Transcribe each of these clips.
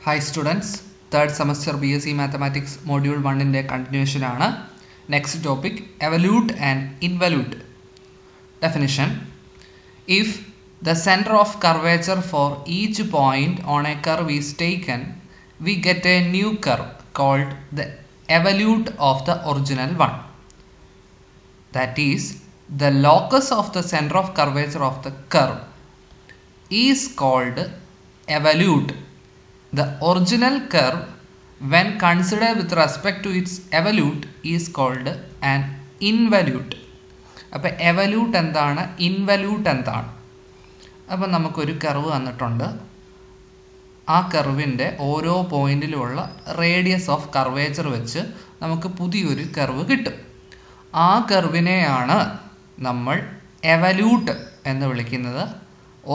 Hi students, third semester BSc Mathematics Module 1 in the continuation. Next topic, evolute and involute. Definition: if the center of curvature for each point on a curve is taken, we get a new curve called the evolute of the original one. That is, the locus of the center of curvature of the curve is called evolute. The original curve, when considered with respect to its evolute, is called an involute. അപ്പോൾ evolute എന്താണ്, involute എന്താണ്? അപ്പോൾ നമുക്കൊരു curve തന്നിട്ടുണ്ട്. ആ കർവിൻ്റെ ഓരോ പോയിന്റിലുമുള്ള radius of curvature വെച്ച് നമുക്ക് പുതിയൊരു കർവ് കിട്ടും. ആ കർവിനെയാണ് നമ്മൾ എവല്യൂട്ട് എന്ന് വിളിക്കുന്നത്.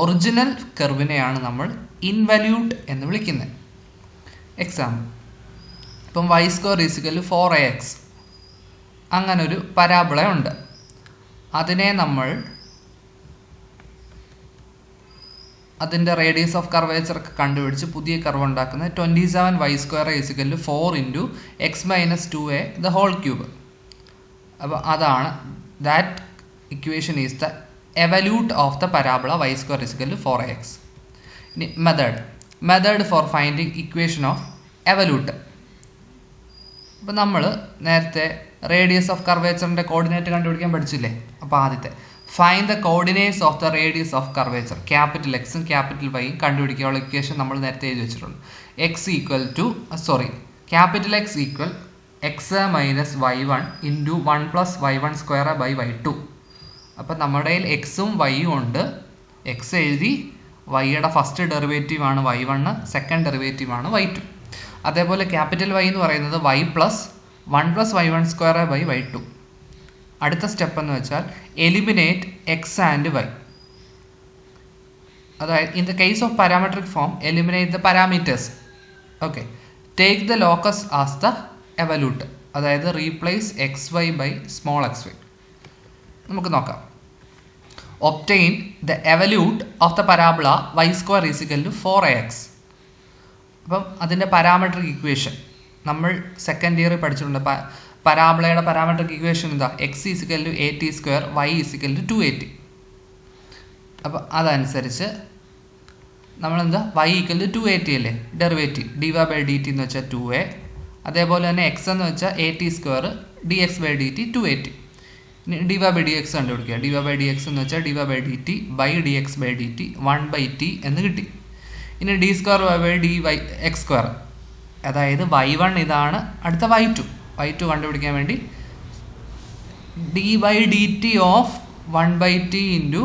ഒറിജിനൽ കർവിനെയാണ് നമ്മൾ ഇൻവല്യൂട്ട് എന്ന് വിളിക്കുന്നത്. എക്സാമ്പിൾ, ഇപ്പം y² = 4ax അങ്ങനൊരു പരാബോള ഉണ്ട്. അതിനെ നമ്മൾ അതിൻ്റെ റേഡിയസ് ഓഫ് കർവേച്ചർ ഒക്കെ കണ്ടുപിടിച്ച് പുതിയ കർവ് ഉണ്ടാക്കുന്നത് 27y² = 4 × x - 2a the whole cube. അപ്പോൾ അതാണ് that equation is the evolute of the parabola y² = 4ax. Method for finding equation of evolute. അപ്പോൾ നമ്മൾ നേരത്തെ റേഡിയസ് ഓഫ് കർവേച്ചറിൻ്റെ കോർഡിനേറ്റ് കണ്ടുപിടിക്കാൻ പഠിച്ചില്ലേ? അപ്പോൾ ആദ്യത്തെ find the coordinates of the radius of curvature, capital എക്സും ക്യാപിറ്റൽ വൈയും കണ്ടുപിടിക്കാനുള്ള ഇക്വേഷൻ നമ്മൾ നേരത്തെ എഴുതി വെച്ചിട്ടുണ്ട്. Capital X equal x - y1 × 1 + y1² / y2. അപ്പം നമ്മുടെ കയ്യിൽ എക്സും വൈയും ഉണ്ട്. എക്സ് എഴുതി, വൈയുടെ ഫസ്റ്റ് ഡെറിവേറ്റീവ് ആണ് y1, സെക്കൻഡ് ഡെറിവേറ്റീവ് ആണ് y2. അതേപോലെ ക്യാപിറ്റൽ വൈ എന്ന് പറയുന്നത് y + 1 + y1² / y2. അടുത്ത സ്റ്റെപ്പ് എന്ന് വെച്ചാൽ എലിമിനേറ്റ് എക്സ് ആൻഡ് വൈ. അതായത് in the case of parametric form eliminate the parameters. Okay, take the locus as the evolute. അതായത് റീപ്ലേസ് xy by (xy). നമുക്ക് നോക്കാം. Obtain the evolute of the parabola y² = 4ax. അപ്പം അതിൻ്റെ parametric equation നമ്മൾ second ഇയറിൽ പഠിച്ചിട്ടുണ്ട്. പരാബോളയുടെ parametric equation എന്താ? x = at², y = 2at. അപ്പോൾ അതനുസരിച്ച് നമ്മളെന്താ, y = 2at അല്ലേ ഡെറിവേറ്റീവ്, dy/dt എന്ന് വെച്ചാൽ 2a. അതേപോലെ തന്നെ x എന്ന് വെച്ചാൽ at², dx/dt 2at. ഇനി dy/dx കണ്ടുപിടിക്കുക. dy/dx എന്ന് വെച്ചാൽ dy/dt/dx/dt 1/t എന്ന് കിട്ടി. ഇനി d²/dx², അതായത് y1 ഇതാണ്, അടുത്ത y2 കണ്ടുപിടിക്കാൻ വേണ്ടി d/dt ഓഫ് 1/t ×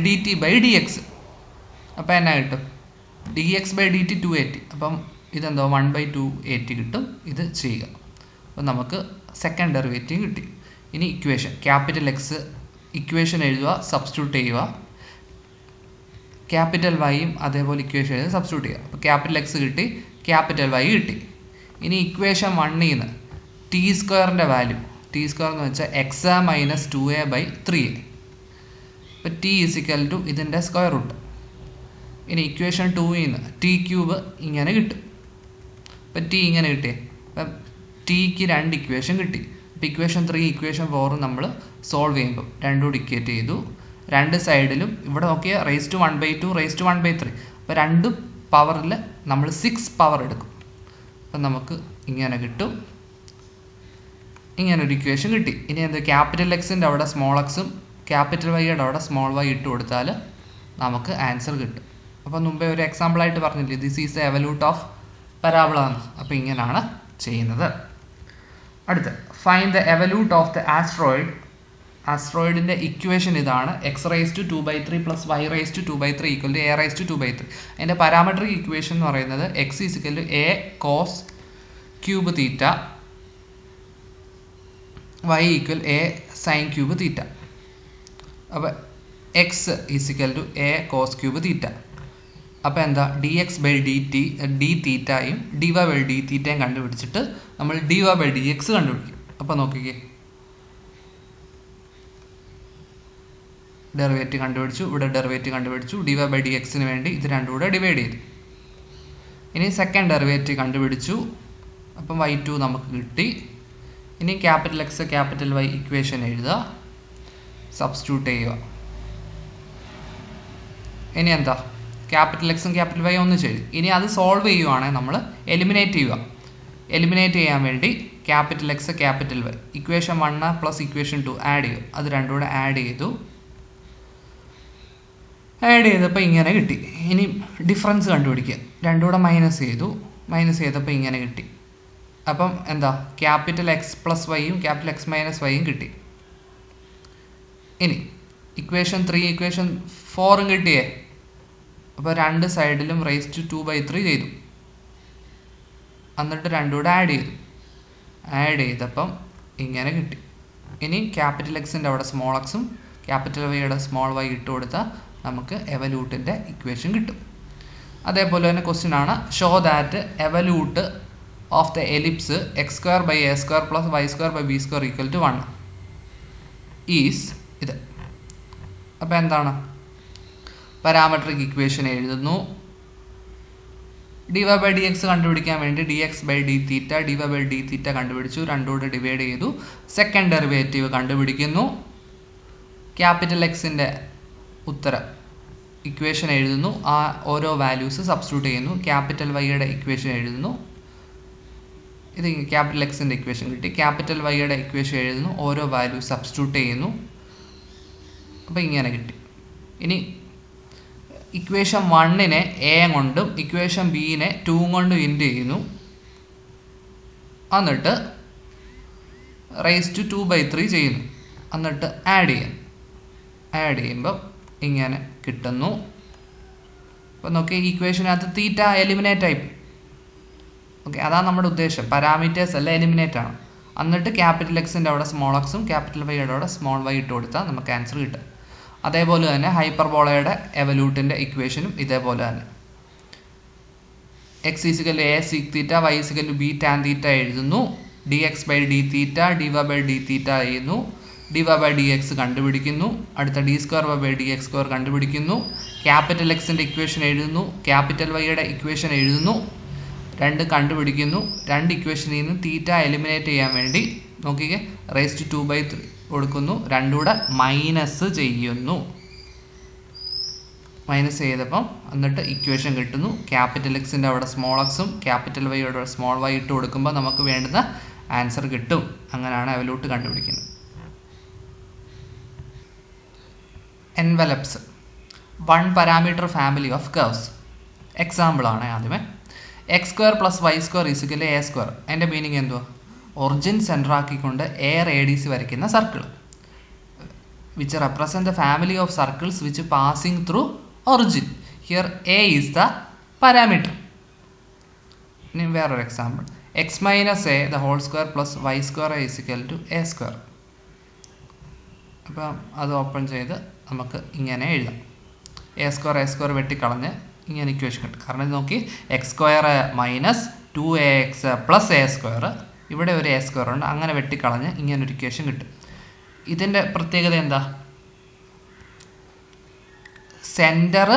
dt/dx. അപ്പോൾ എന്നാ കിട്ടും? dx/dt 2at. അപ്പം ഇതെന്തോ 1/2at കിട്ടും. ഇത് ചെയ്യുക. അപ്പോൾ നമുക്ക് സെക്കൻഡ് ഡെറിവേറ്റീവ് കിട്ടി. ഇനി ഇക്വേഷൻ ക്യാപിറ്റൽ എക്സ് ഇക്വേഷൻ എഴുതുക, സബ്സ്റ്റിറ്റ്യൂട്ട് ചെയ്യുക. ക്യാപിറ്റൽ വൈയും അതേപോലെ ഇക്വേഷൻ എഴുതി സബ്സ്റ്റിറ്റ്യൂട്ട് ചെയ്യുക. അപ്പോൾ ക്യാപിറ്റൽ എക്സ് കിട്ടി, ക്യാപിറ്റൽ വൈ കിട്ടി. ഇനി ഇക്വേഷൻ 1 ൽ നിന്ന് t² വാല്യൂ, t² എന്ന് വെച്ചാൽ x - 2a/3a. അപ്പോൾ t = ഇതിൻ്റെ സ്ക്വയർ റൂട്ട്. ഇനി ഇക്വേഷൻ 2 ൽ നിന്ന് t³ ഇങ്ങനെ കിട്ടും. അപ്പം t ഇങ്ങനെ കിട്ടിയേ. അപ്പം tക്ക് 2 ഇക്വേഷൻ കിട്ടി. അപ്പോൾ ഇക്വേഷൻ 3 ഇക്വേഷൻ 4 നമ്മൾ സോൾവ് ചെയ്യുമ്പോൾ രണ്ടും കൂടി ഇക്വേറ്റ് ചെയ്തു. രണ്ട് സൈഡിലും ഇവിടെ നോക്കിയാൽ (1/2 (1/3). അപ്പോൾ രണ്ട് പവറിൽ നമ്മൾ 6 പവർ എടുക്കും. അപ്പം നമുക്ക് ഇങ്ങനെ കിട്ടും. ഇങ്ങനൊരു ഇക്വേഷൻ കിട്ടി. ഇനി എന്ത്, ക്യാപിറ്റൽ എക്സിൻ്റെ അവിടെ സ്മോൾ എക്സും ക്യാപിറ്റൽ വൈയുടെ അവിടെ സ്മോൾ വൈ ഇട്ട് കൊടുത്താൽ നമുക്ക് ആൻസർ കിട്ടും. അപ്പോൾ മുമ്പേ ഒരു എക്സാമ്പിളായിട്ട് പറഞ്ഞില്ലേ, this is the evolute of parabola എന്ന്. അപ്പോൾ ഇങ്ങനെയാണ് ചെയ്യുന്നത്. അടുത്ത find the evolute of the astroid. ആസ്ട്രോയിഡിൻ്റെ ഇക്വേഷൻ ഇതാണ്. x⁻² + y⁻²3 = a⁻²3. അതിൻ്റെ പാരാമെട്രിക് ഇക്വേഷൻ എന്ന് പറയുന്നത് x = a cos cube θ, y = a sin cube θ. അപ്പോൾ x = a cos cube θ. അപ്പോൾ എന്താ, dx/dt dθയും dy/dθയും കണ്ടുപിടിച്ചിട്ട് നമ്മൾ dy/dx കണ്ടുപിടിക്കും. അപ്പോൾ നോക്കിക്കേ, ഡെറിവേറ്റീവ് കണ്ടുപിടിച്ചു, ഇവിടെ ഡെറിവേറ്റീവ് കണ്ടുപിടിച്ചു. dy/dxന് വേണ്ടി ഇത് രണ്ടും കൂടെ ഡിവൈഡ് ചെയ്തു. ഇനി സെക്കൻഡ് ഡെറിവേറ്റീവ് കണ്ടുപിടിച്ചു. അപ്പം y2 നമുക്ക് കിട്ടി. ഇനി capital X capital Y equation എഴുതുക, സബ്സ്റ്റിറ്റ്യൂട്ട് ചെയ്യുക. ഇനി എന്താ, ക്യാപിറ്റൽ എക്സും ക്യാപിറ്റൽ വൈ ഒന്ന് ചെയ്തു. ഇനി അത് സോൾവ് ചെയ്യുവാണെങ്കിൽ നമ്മൾ എലിമിനേറ്റ് ചെയ്യുക. എലിമിനേറ്റ് ചെയ്യാൻ വേണ്ടി capital X capital Y equation 1 plus equation 2 add ചെയ്തു. അത് രണ്ടും കൂടെ ആഡ് ചെയ്തപ്പോൾ ഇങ്ങനെ കിട്ടി. ഇനി ഡിഫറൻസ് കണ്ടുപിടിക്കുക. രണ്ടും കൂടെ മൈനസ് ചെയ്തപ്പോൾ ഇങ്ങനെ കിട്ടി. അപ്പം എന്താ, ക്യാപിറ്റൽ എക്സ് പ്ലസ് വൈയും ക്യാപിറ്റൽ എക്സ് മൈനസ് വൈയും കിട്ടി. ഇനി ഇക്വേഷൻ 3 ഇക്വേഷൻ 4 കിട്ടിയേ. അപ്പോൾ രണ്ട് സൈഡിലും റേസ് ടു 2/3 ചെയ്തു. എന്നിട്ട് രണ്ടും കൂടെ ആഡ് ചെയ്തപ്പം ഇങ്ങനെ കിട്ടി. ഇനി ക്യാപിറ്റൽ എക്സിൻ്റെ അവിടെ സ്മോൾ എക്സും ക്യാപിറ്റൽ വൈയുടെ സ്മോൾ വൈ ഇട്ട് കൊടുത്താൽ നമുക്ക് എവല്യൂട്ടിൻ്റെ ഇക്വേഷൻ കിട്ടും. അതേപോലെ തന്നെ ക്വസ്റ്റ്യൻ ആണ്, show that evolute of the ellipse x² + y² b² = 1 is ഇത്. അപ്പോൾ എന്താണ്, പാരാമെട്രിക് ഇക്വേഷൻ എഴുതുന്നു. dy/dx കണ്ടുപിടിക്കാൻ വേണ്ടി dx/dθ dy/dθ കണ്ടുപിടിച്ചു, രണ്ടുകൂടെ ഡിവൈഡ് ചെയ്തു. സെക്കൻഡ് ഡെറിവേറ്റീവ് കണ്ടുപിടിക്കുന്നു. ക്യാപിറ്റൽ എക്സിൻ്റെ ഉത്തരം ഇക്വേഷൻ എഴുതുന്നു. ആ ഓരോ വാല്യൂസ് സബ്സ്റ്റിറ്റ്യൂട്ട് ചെയ്യുന്നു. ക്യാപിറ്റൽ വൈയുടെ ഇക്വേഷൻ എഴുതുന്നു. ഇത് ക്യാപിറ്റൽ എക്സിൻ്റെ ഇക്വേഷൻ കിട്ടി. ക്യാപിറ്റൽ വൈയുടെ ഇക്വേഷൻ എഴുതുന്നു. ഓരോ വാല്യൂസ് സബ്സ്റ്റിറ്റ്യൂട്ട് ചെയ്യുന്നു. അപ്പോൾ ഇങ്ങനെ കിട്ടി. ഇനി ഇക്വേഷൻ 1നെ a കൊണ്ടും ഇക്വേഷൻ bനെ 2 കൊണ്ടും ഇൻറ്റു ചെയ്യുന്നു. എന്നിട്ട് റേസ് ടു 2/3 ചെയ്യുന്നു. എന്നിട്ട് ആഡ് ചെയ്യുമ്പോൾ ഇങ്ങനെ കിട്ടുന്നു. അപ്പോൾ നോക്കി, ഇക്വേഷനകത്ത് തീറ്റ എലിമിനേറ്റ് ആയി. ഓക്കെ, അതാണ് നമ്മുടെ ഉദ്ദേശം. പാരാമീറ്റേഴ്സ് എല്ലാം എലിമിനേറ്റ് ആണ്. എന്നിട്ട് ക്യാപിറ്റൽ എക്സിൻ്റെ അവിടെ സ്മോൾ എക്സും ക്യാപിറ്റൽ വൈയുടെ അവിടെ സ്മോൾ വൈ ഇട്ട് കൊടുത്താൽ നമുക്ക് ആൻസർ കിട്ടും. അതേപോലെ തന്നെ ഹൈപ്പർബോളയുടെ എവല്യൂട്ടിൻ്റെ ഇക്വേഷനും ഇതേപോലെ തന്നെ. x = a sec θ y = b tan θ എഴുതുന്നു. dx/dθ dy/dθ ചെയ്യുന്നു. dy/dx കണ്ടുപിടിക്കുന്നു. അടുത്ത d²/dx² കണ്ടുപിടിക്കുന്നു. ക്യാപിറ്റൽ എക്സിൻ്റെ ഇക്വേഷൻ എഴുതുന്നു. ക്യാപിറ്റൽ വൈയുടെ ഇക്വേഷൻ എഴുതുന്നു. രണ്ട് കണ്ടുപിടിക്കുന്നു. രണ്ട് ഇക്വേഷനിൽ നിന്ന് തീറ്റ എലിമിനേറ്റ് ചെയ്യാൻ വേണ്ടി നോക്കിക്കേ, റേസ് ടു 2/3 കൊടുക്കുന്നു. രണ്ടുകൂടെ മൈനസ് ചെയ്യുന്നു. മൈനസ് ചെയ്തപ്പം എന്നിട്ട് ഇക്വേഷൻ കിട്ടുന്നു. ക്യാപിറ്റൽ എക്സിൻ്റെ അവിടെ സ്മോൾ എക്സും ക്യാപിറ്റൽ വൈയുടെ സ്മോൾ വൈ ഇട്ട് കൊടുക്കുമ്പോൾ നമുക്ക് വേണ്ടുന്ന ആൻസർ കിട്ടും. അങ്ങനെയാണ് എവല്യൂട്ട് കണ്ടുപിടിക്കുന്നത്. Envelops, 1 parameter family of curves. Example ആണ് ആദ്യമേ. x² + y² = a². അതിൻ്റെ മീനിങ് എന്തുവാ, ഒറിജിൻ സെൻറ്റർ ആക്കിക്കൊണ്ട് a റേഡിയസ് വരയ്ക്കുന്ന circle which represent the family of circles which passing through origin. Here a is the parameter. ഇനി വേറൊരു example, x - a² + y² = a². അപ്പം അത് open ചെയ്ത് നമുക്ക് ഇങ്ങനെ എഴുതാം. a² വെട്ടിക്കളഞ്ഞ് ഇങ്ങനെ ഇക്വേഷൻ കിട്ടും. കാരണം ഇത് നോക്കി, x² - 2ax + a², ഇവിടെ ഒരു a² ഉണ്ട്. അങ്ങനെ വെട്ടിക്കളഞ്ഞ് ഇങ്ങനൊരു ഇക്വേഷൻ കിട്ടും. ഇതിൻ്റെ പ്രത്യേകത എന്താ, സെൻറ്റർ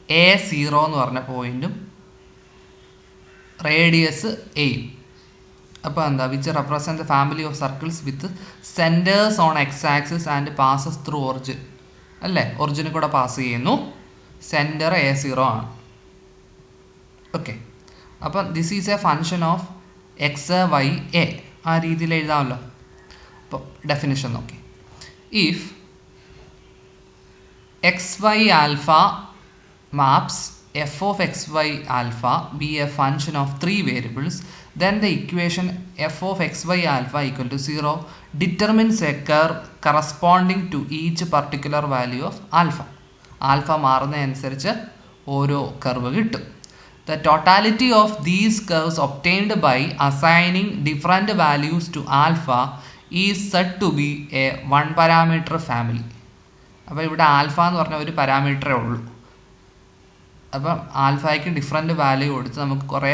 A0 എന്ന് പറഞ്ഞ പോയിൻറ്റും റേഡിയസ് എയും. അപ്പോൾ എന്താ, which represent the family of circles with centres on X axis and passes through origin. അല്ലേ, ഒറിജിനിൽ കൂടെ പാസ് ചെയ്യുന്നു. സെൻറ്റർ A0 ആണ്. ഓക്കെ, അപ്പം this is a function of X Y A. ആ രീതിയിൽ എഴുതാമല്ലോ. അപ്പോൾ ഡെഫിനിഷൻ നോക്കി, if xy alpha maps f of xy alpha be a function of 3 variables, then the equation f of xy alpha = 0 determines a curve corresponding to each particular value of alpha. Alpha മാറുന്നതനുസരിച്ച് ഓരോ curve കിട്ടും. The totality of these curves obtained by assigning different values to alpha is said to be a 1 parameter family. അപ്പോൾ ഇവിടെ alpha എന്ന് പറഞ്ഞ ഒരു പാരാമീറ്ററേ ഉള്ളൂ. അപ്പം ആൽഫയ്ക്ക് ഡിഫറെൻറ്റ് വാല്യൂ കൊടുത്ത് നമുക്ക് കുറേ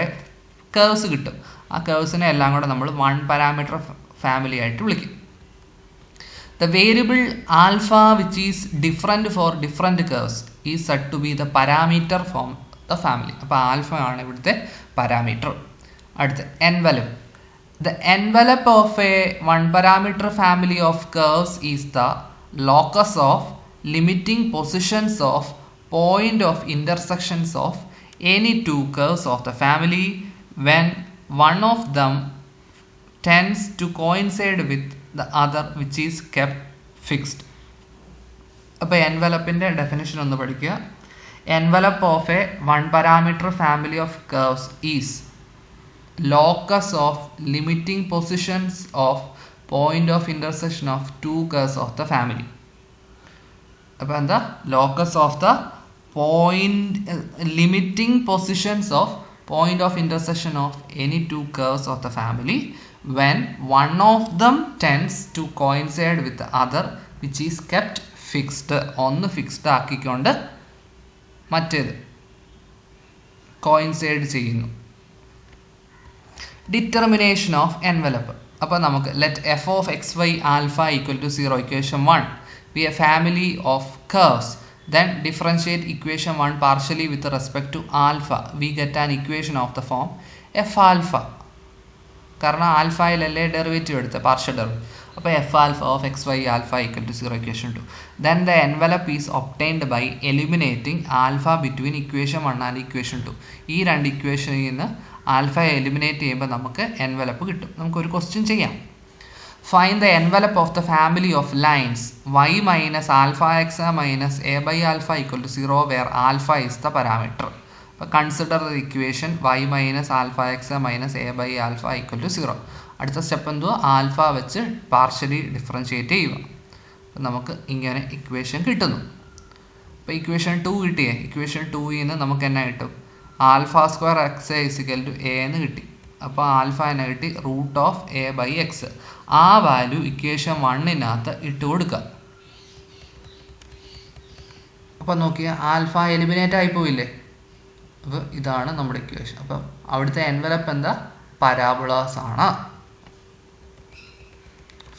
കേർവ്സ് കിട്ടും. ആ കേർവ്സിനെ എല്ലാം കൂടെ നമ്മൾ 1 പാരാമീറ്റർ ഫാമിലി ആയിട്ട് വിളിക്കും. The variable alpha which is different for different curves is said to be the parameter from the family. അപ്പോൾ ആൽഫ ആണ് ഇവിടുത്തെ പാരാമീറ്റർ. അടുത്ത envelope. The envelope of a one parameter family of curves is the locus of limiting positions of point of intersections of any two curves of the family when one of them tends to coincide with the other which is kept fixed. അപ്പോൾ envelope-ന്റെ definition ഒന്ന് പഠിക്കുക. Envelope of a one parameter family of curves is locus of limiting positions of point of intersection of two curves of the family. അപ്പോൾ എന്താ locus of the point limiting positions of point of intersection of any two curves of the family when one of them tends to coincide with the other which is kept fixed. ഒന്ന് fixed ആക്കിക്കൊണ്ട് മറ്റേത് coincide ചെയ്യുന്നു. Determination of envelope. അപ്പോൾ നമുക്ക് let F of X Y alpha equal to 0 equation 1 be a family of curves. Then differentiate equation 1 partially with respect to alpha. We get an equation of the form f alpha. കാരണം ആൽഫയിലല്ലേ derivative എടുത്ത് partial derivative. അപ്പോൾ F alpha of X Y alpha equal to 0 equation 2. Then the envelope is obtained by eliminating alpha between equation 1 and equation 2. ഈ രണ്ട് ഇക്വേഷനിൽ നിന്ന് ആൽഫയെ eliminate ചെയ്യുമ്പോൾ നമുക്ക് എൻവലപ്പ് കിട്ടും. നമുക്കൊരു ക്വസ്റ്റ്യൻ ചെയ്യാം. Find the envelope of the family of lines y minus alpha x minus a by alpha equal to 0 where alpha is the parameter. Consider the equation y minus alpha x minus a by alpha equal to 0. അടുത്ത step എന്തോ alpha വെച്ച് partially differentiate ചെയ്യുക. അപ്പം നമുക്ക് ഇങ്ങനെ equation കിട്ടുന്നു. അപ്പോൾ equation 2 കിട്ടിയേ. ഇക്വേഷൻ 2ൽ നിന്ന് നമുക്ക് എന്നാ കിട്ടും? Alpha square X is equal to A എന്ന് കിട്ടി. അപ്പോൾ ആൽഫ എന്നെ കിട്ടി root of A by X. ആ വാല്യൂ ഇക്വേഷൻ 1-നകത്ത് ഇട്ട് കൊടുക്കുക. അപ്പം നോക്കിയാൽ ആൽഫ എലിമിനേറ്റ് ആയി പോയില്ലേ. അപ്പോൾ ഇതാണ് നമ്മുടെ ഇക്വേഷൻ. അപ്പം അവിടുത്തെ എൻവലപ്പ് എന്താ? പരാബോളാസ് ആണ്.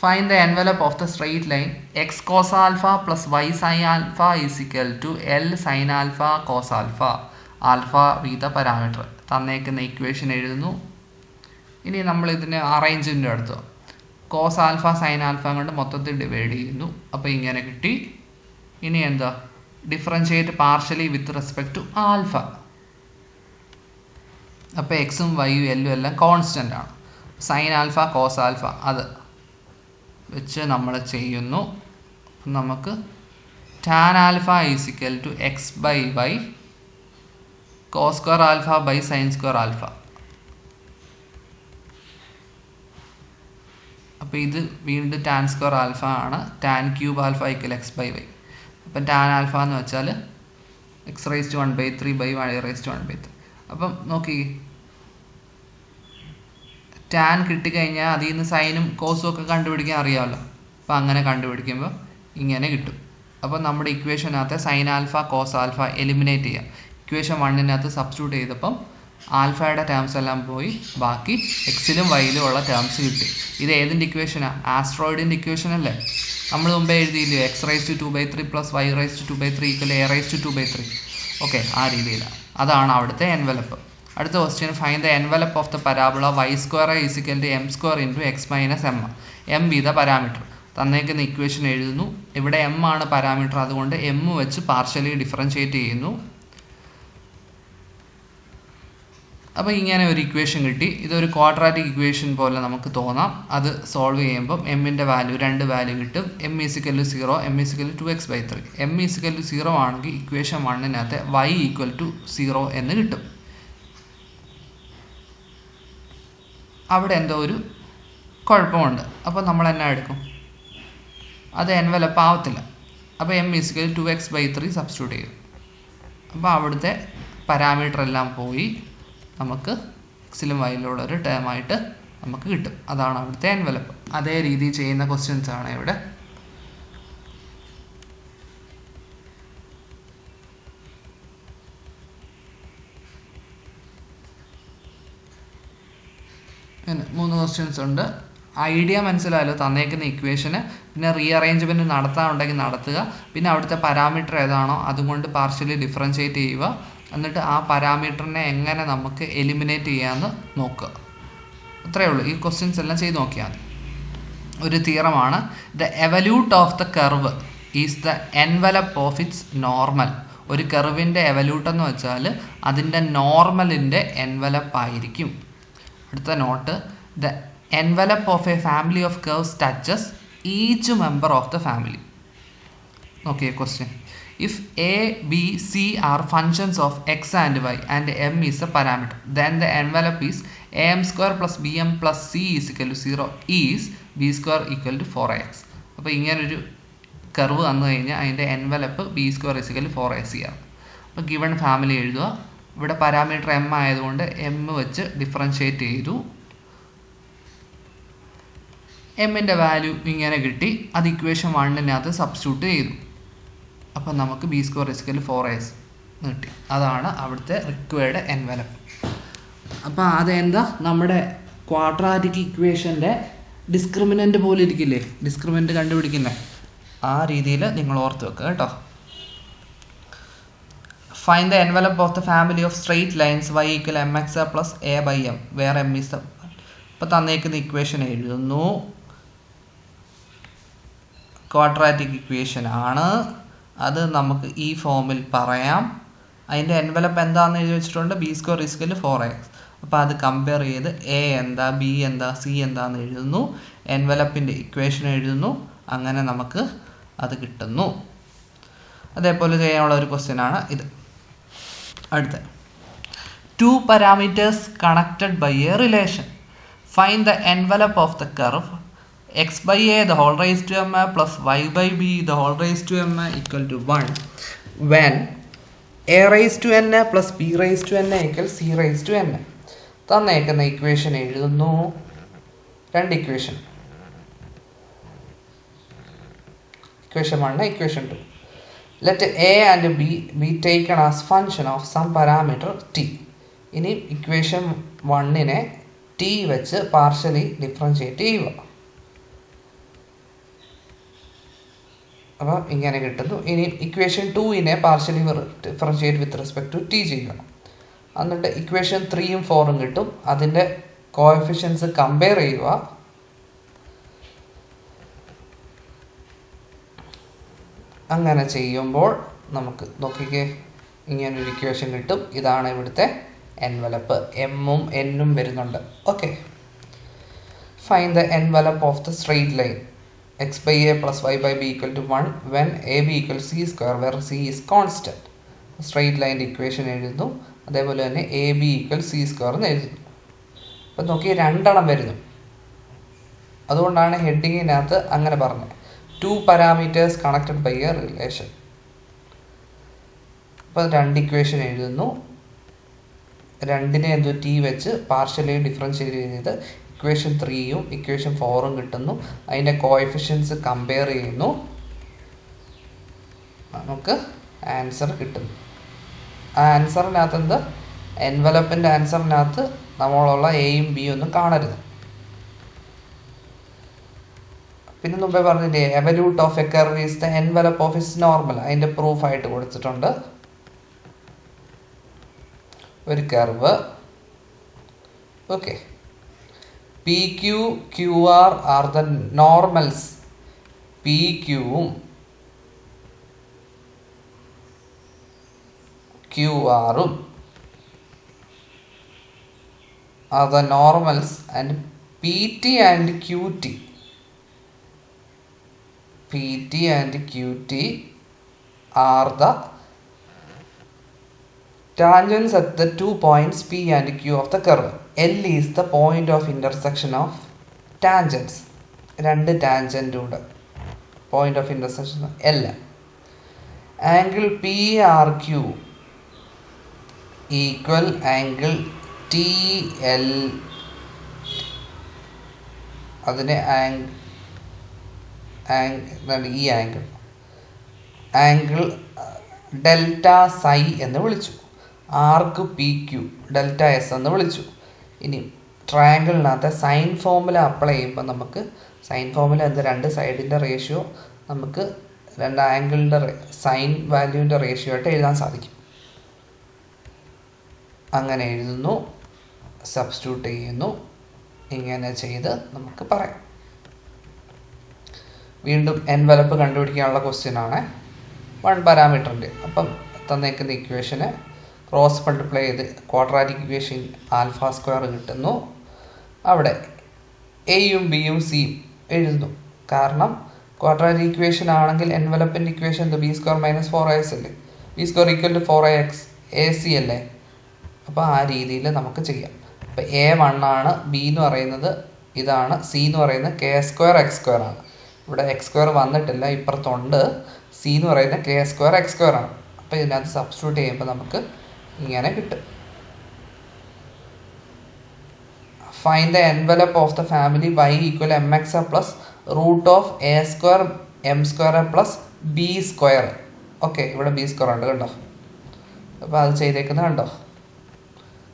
Find the envelope of the straight line x cos alpha plus y sin alpha is equal to L sin alpha cos alpha. Alpha be the parameter. തന്നേക്കുന്ന ഇക്വേഷൻ എഴുതുന്നു. ഇനി നമ്മൾ ഇതിനെ അറേഞ്ച്മെൻ്റ് എടുത്തു. കോസ് ആൽഫ സൈൻ ആൽഫ കൊണ്ട് മൊത്തത്തിൽ divide ചെയ്യുന്നു. അപ്പോൾ ഇങ്ങനെ കിട്ടി. ഇനി എന്താ? Differentiate partially with respect to alpha. അപ്പോൾ എക്സും വൈയും എല്ലും എല്ലാം കോൺസ്റ്റൻ്റ് ആണ്. സൈൻ ആൽഫ കോസ് ആൽഫ അത് വെച്ച് നമ്മൾ ചെയ്യുന്നു. നമുക്ക് tan alpha is equal to X by Y cos square alpha by sine square alpha. അപ്പോൾ ഇത് വീണ്ടും ടാൻ സ്ക്വയർ ആൽഫ ആണ്. Tan cube alpha equal X by Y. അപ്പം ടാൻ ആൽഫ എന്ന് വെച്ചാൽ X raise to 1/3 by Y raise to 1/3. അപ്പം നോക്കി tan കിട്ടിക്കഴിഞ്ഞാൽ അതിൽ നിന്ന് സൈനും കോസും ഒക്കെ കണ്ടുപിടിക്കാൻ അറിയാമല്ലോ. അപ്പോൾ അങ്ങനെ കണ്ടുപിടിക്കുമ്പോൾ ഇങ്ങനെ കിട്ടും. അപ്പോൾ നമ്മുടെ ഇക്വേഷനകത്ത് sine alpha cos alpha eliminate ചെയ്യാം. ഇക്വേഷൻ 1-നകത്ത് സബ്സ്റ്റിറ്റ്യൂട്ട് ചെയ്തപ്പം ആൽഫയുടെ ടേംസ് എല്ലാം പോയി ബാക്കി എക്സിലും വൈയിലും ഉള്ള ടേംസ് കിട്ടി. ഇത് ഏതിൻ്റെ ഇക്വേഷനാണ്? ആസ്ട്രോയിഡിൻ്റെ ഇക്വേഷൻ അല്ലേ? നമ്മൾ മുമ്പേ എഴുതിയില്ലയോ x raise to 2/3 plus y raise to 2/3 equal a raise to 2/3. Okay, ആ രീതിയിലാണ്. അതാണ് അവിടുത്തെ എൻവലപ്പ്. അടുത്ത question find the envelope of the parabola y square is equal to m square into x minus m. M be the parameter. തന്നേക്കുന്ന equation എഴുതുന്നു. ഇവിടെ M ആണ് parameter, അതുകൊണ്ട് എം വെച്ച് പാർഷ്യലി ഡിഫറൻഷിയേറ്റ് ചെയ്യുന്നു. അപ്പോൾ ഇങ്ങനെ ഒരു ഇക്വേഷൻ കിട്ടി. ഇതൊരു ക്വാഡ്രാറ്റിക് ഇക്വേഷൻ പോലെ നമുക്ക് തോന്നാം. അത് സോൾവ് ചെയ്യുമ്പം എമ്മിൻ്റെ വാല്യൂ 2 വാല്യൂ കിട്ടും. M is equal to 0, M is equal to 2x/3. M is equal to 0 ആണെങ്കിൽ ഇക്വേഷൻ 1-നകത്ത് y ഈക്വൽ ടു 0 എന്ന് കിട്ടും. അവിടെ എന്തോ ഒരു കുഴപ്പമുണ്ട്. അപ്പോൾ നമ്മൾ എന്നാ എടുക്കും? അത് എൻവലപ്പ് ആവത്തില്ല. അപ്പോൾ എം ഈസിക്കൽ 2x/3 സബ്സ്റ്റിറ്റ്യൂട്ട് ചെയ്യും. അപ്പോൾ അവിടുത്തെ പാരാമീറ്റർ എല്ലാം പോയി നമുക്ക് എക്സിലും വൈയിലുള്ളൊരു ടേമായിട്ട് നമുക്ക് കിട്ടും. അതാണ് അവിടുത്തെ എൻവലപ്പ്. അതേ രീതിയിൽ ചെയ്യുന്ന ക്വസ്റ്റ്യൻസ് ആണ് ഇവിടെ. പിന്നെ 3 ക്വസ്റ്റ്യൻസ് ഉണ്ട്. ഐഡിയ മനസ്സിലായല്ലോ. തന്നേക്കുന്ന ഇക്വേഷന് പിന്നെ റീഅറേഞ്ച്മെൻറ്റ് നടത്താനുണ്ടെങ്കിൽ നടത്തുക. പിന്നെ അവിടുത്തെ പാരാമീറ്റർ ഏതാണോ അതുകൊണ്ട് പാർഷ്യലി ഡിഫറൻഷ്യേറ്റ് ചെയ്യുക. എന്നിട്ട് ആ പാരാമീറ്ററിനെ എങ്ങനെ നമുക്ക് എലിമിനേറ്റ് ചെയ്യാമെന്ന് നോക്കുക. അത്രയേ ഉള്ളൂ. ഈ ക്വസ്റ്റ്യൻസ് എല്ലാം ചെയ്ത് നോക്കിയാൽ മതി. ഒരു തിയറമാണ്, the evolute of the curve is the envelope of its normal. ഒരു കർവിൻ്റെ എവല്യൂട്ട് എന്ന് വെച്ചാൽ അതിൻ്റെ നോർമലിൻ്റെ എൻവലപ്പ് ആയിരിക്കും. അടുത്ത note, the envelope of a family of curves touches each member of the family. നോക്കിയേ question. If a B c are functions of x and y and m is a parameter, then the envelope is am square plus bm plus c is equal to 0 is b square equal to 4ax. അപ്പോൾ ഇങ്ങനൊരു curve വന്നു കഴിഞ്ഞാൽ അതിൻ്റെ envelope B square is equal to 4ac ആണ്. അപ്പോൾ given family എഴുതുക. ഇവിടെ parameter M ആയതുകൊണ്ട് എം വെച്ച് ഡിഫറൻഷ്യേറ്റ് ചെയ്തു. എമ്മിൻ്റെ വാല്യൂ ഇങ്ങനെ കിട്ടി. അത് ഇക്വേഷൻ 1-നകത്ത് സബ്സ്റ്റിറ്റ്യൂട്ട് ചെയ്തു. അപ്പോൾ നമുക്ക് B square is equal to 4ac കിട്ടി. അതാണ് അവിടുത്തെ റിക്വയർഡ് എൻവലപ്പ്. അപ്പോൾ അതെന്താ, നമ്മുടെ ക്വാഡ്രാറ്റിക് ഇക്വേഷൻ്റെ ഡിസ്ക്രിമിനൻ്റ് പോലെ ഇരിക്കില്ലേ, ഡിസ്ക്രിമിനൻ്റ് കണ്ടുപിടിക്കുന്നത്, ആ രീതിയിൽ നിങ്ങൾ ഓർത്ത് വെക്കുക കേട്ടോ. Find the envelope of the family of straight lines y equal mx plus a by m where m is the. ഇപ്പോൾ തന്നേക്കുന്ന ഇക്വേഷൻ എഴുതുന്നു. ക്വാഡ്രാറ്റിക് ഇക്വേഷൻ ആണ്. അത് നമുക്ക് ഈ ഫോമിൽ പറയാം. അതിൻ്റെ എൻവലപ്പ് എന്താണെന്ന് എഴുതി വെച്ചിട്ടുണ്ട്, B square is equal to 4ax. അപ്പോൾ അത് കമ്പയർ ചെയ്ത് എ എന്താ, ബി എന്താ, സി എന്താന്ന് എഴുതുന്നു. എൻവലപ്പിൻ്റെ ഇക്വേഷൻ എഴുതുന്നു. അങ്ങനെ നമുക്ക് അത് കിട്ടുന്നു. അതേപോലെ ചെയ്യാനുള്ള ഒരു ക്വസ്റ്റ്യൻ ആണ് ഇത്. അടുത്ത, 2 parameters connected by a relation. Find the envelope of the curve x by a the whole raised to m plus y by b the whole raised to m equal to 1 when a raised to n plus b raised to n equals c raised to n. തന്നേക്കുന്ന equation എഴുതുന്നു. 2 equation, equation 1, equation 2. Let a and b be taken as function of some parameter t. ഇനി equation 1-നെ t വെച്ച് partially differentiate ചെയ്യുക. അപ്പോൾ ഇങ്ങനെ കിട്ടുന്നു. ഇനി ഇക്വേഷൻ 2-നെ partially differentiate with respect to t ചെയ്യണം. എന്നിട്ട് ഇക്വേഷൻ 3ഉം 4ഉം കിട്ടും. അതിൻ്റെ കോഎഫിഷ്യൻസ് കമ്പയർ ചെയ്യുക. അങ്ങനെ ചെയ്യുമ്പോൾ നമുക്ക് നോക്കിക്കേ ഇങ്ങനൊരു ഇക്വേഷൻ കിട്ടും. ഇതാണ് ഇവിടുത്തെ എൻവലപ്പ്. എമ്മും എന്നും വരുന്നുണ്ട്. Okay, find the envelope of the straight line x by a plus y by b equal to 1 when ab equals c square where c is constant. Straight ലൈൻ്റെ ഇക്വേഷൻ എഴുതുന്നു. അതേപോലെ തന്നെ a b equal c square എന്ന് എഴുതുന്നു. അപ്പം നോക്കി 2 വരുന്നു. അതുകൊണ്ടാണ് ഹെഡിങ്ങിനകത്ത് അങ്ങനെ പറഞ്ഞത്, 2 parameters connected by a relation. അപ്പോൾ 2 ഇക്വേഷൻ എഴുതുന്നു. 2-നെ എന്തോ ടി വെച്ച് പാർഷ്യലി ഡിഫറൻഷ്യേറ്റ് ചെയ്ത് ഇക്വേഷൻ 3ഉം ഇക്വേഷൻ 4ഉം കിട്ടുന്നു. അതിൻ്റെ കോഎഫിഷ്യൻസ് കമ്പയർ ചെയ്യുന്നു. നമുക്ക് ആൻസർ കിട്ടുന്നു. ആ ആൻസറിനകത്ത് എന്ത്, എൻവലപ്പിൻ്റെ ആൻസറിനകത്ത് നമ്മളുള്ള എയും ബിയും ഒന്നും കാണരുത്. പിന്നെ മുമ്പേ പറഞ്ഞില്ലേ, evolute of a curve is the envelope of its normal. അതിൻ്റെ പ്രൂഫായിട്ട് കൊടുത്തിട്ടുണ്ട്. ഒരു curve, okay, P Q Q R R the normals. P ക്യുവും ക്യു ആറും R the normals and P T and Q T. PT and QT are the tangents at the 2 points P and Q of the curve. L is the point of intersection of tangents. 2 tangent ഉണ്ട്. Point of intersection L. Angle PRQ equal angle TL. അതിനെ ഈ angle delta സൈ എന്ന് വിളിച്ചു. ആർക്ക് P Q delta S എന്ന് വിളിച്ചു. ഇനി ട്രയാങ്കിളിനകത്ത് sign formula apply ചെയ്യുമ്പോൾ നമുക്ക് സൈൻ ഫോർമുല എന്ത് രണ്ട് സൈഡിൻ്റെ റേഷ്യോ നമുക്ക് രണ്ട് ആംഗിളിൻ്റെ സൈൻ വാല്യൂവിൻ്റെ റേഷ്യോ ആയിട്ട് എഴുതാൻ സാധിക്കും. അങ്ങനെ എഴുതുന്നു, സബ്സ്റ്റിറ്റ്യൂട്ട് ചെയ്യുന്നു, ഇങ്ങനെ ചെയ്ത് നമുക്ക് പറയാം. വീണ്ടും എൻവലപ്പ് കണ്ടുപിടിക്കാനുള്ള ക്വസ്റ്റ്യൻ ആണ്. 1 പാരാമീറ്ററിൻ്റെ അപ്പം തന്നേക്കുന്ന ഇക്വേഷന് ക്രോസ് മൾട്ടിപ്ലൈ ചെയ്ത് ക്വാഡ്രാറ്റിക് ഇക്വേഷൻ ആൽഫ സ്ക്വയർ കിട്ടുന്നു. അവിടെ എയും ബിയും സിയും എഴുതുന്നു. കാരണം ക്വാഡ്രാറ്റിക് ഇക്വേഷൻ ആണെങ്കിൽ എൻവലപ്പിൻ്റെ ഇക്വേഷൻ എന്ത് ബി സ്ക്വയർ മൈനസ് 4ac അല്ലേ, B square equal to 4ac അല്ലേ. അപ്പോൾ ആ രീതിയിൽ നമുക്ക് ചെയ്യാം. അപ്പോൾ A1 ആണ്, ബി എന്ന് പറയുന്നത് ഇതാണ്, സി എന്ന് പറയുന്നത് കെ സ്ക്വയർ എക്സ് സ്ക്വയർ ആണ്. ഇവിടെ എക്സ് സ്ക്വയർ വന്നിട്ടില്ല, ഇപ്പുറത്തുണ്ട്. സി എന്ന് പറയുന്നത് കെ സ്ക്വയർ എക്സ് സ്ക്വയർ ആണ്. അപ്പോൾ ഇതിനകത്ത് സബ്സ്റ്റിറ്റ്യൂട്ട് ചെയ്യുമ്പോൾ നമുക്ക് ഇങ്ങനെ കിട്ടും. Find the envelope of the family y equal mx plus root of a square m square plus B square. Okay, ഇവിടെ ബി സ്ക്വയർ ഉണ്ട് കണ്ടോ. അപ്പോൾ അത് ചെയ്തേക്കുന്നത് കണ്ടോ.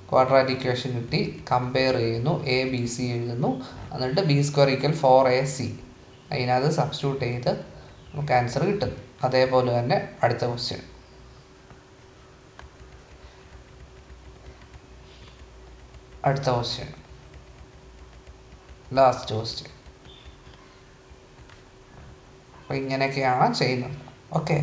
ക്വാഡ്രാറ്റിക് ഇക്വേഷൻ കിട്ടി, കമ്പയർ ചെയ്യുന്നു, എ ബി സി എഴുതുന്നു, എന്നിട്ട് ബി സ്ക്വയർ ഈക്വൽ 4ac അതിനകത്ത് സബ്സ്റ്റിറ്റ്യൂട്ട് ചെയ്ത് നമുക്ക് ആൻസർ കിട്ടും. അതേപോലെ തന്നെ അടുത്ത ക്വസ്റ്റ്യൻ. അടുത്ത ക്വസ്റ്റ്യൻ, ലാസ്റ്റ് ക്വസ്റ്റ്യൻ. അപ്പോൾ ഇങ്ങനെയൊക്കെയാണ് ചെയ്യുന്നത്. ഓക്കെ.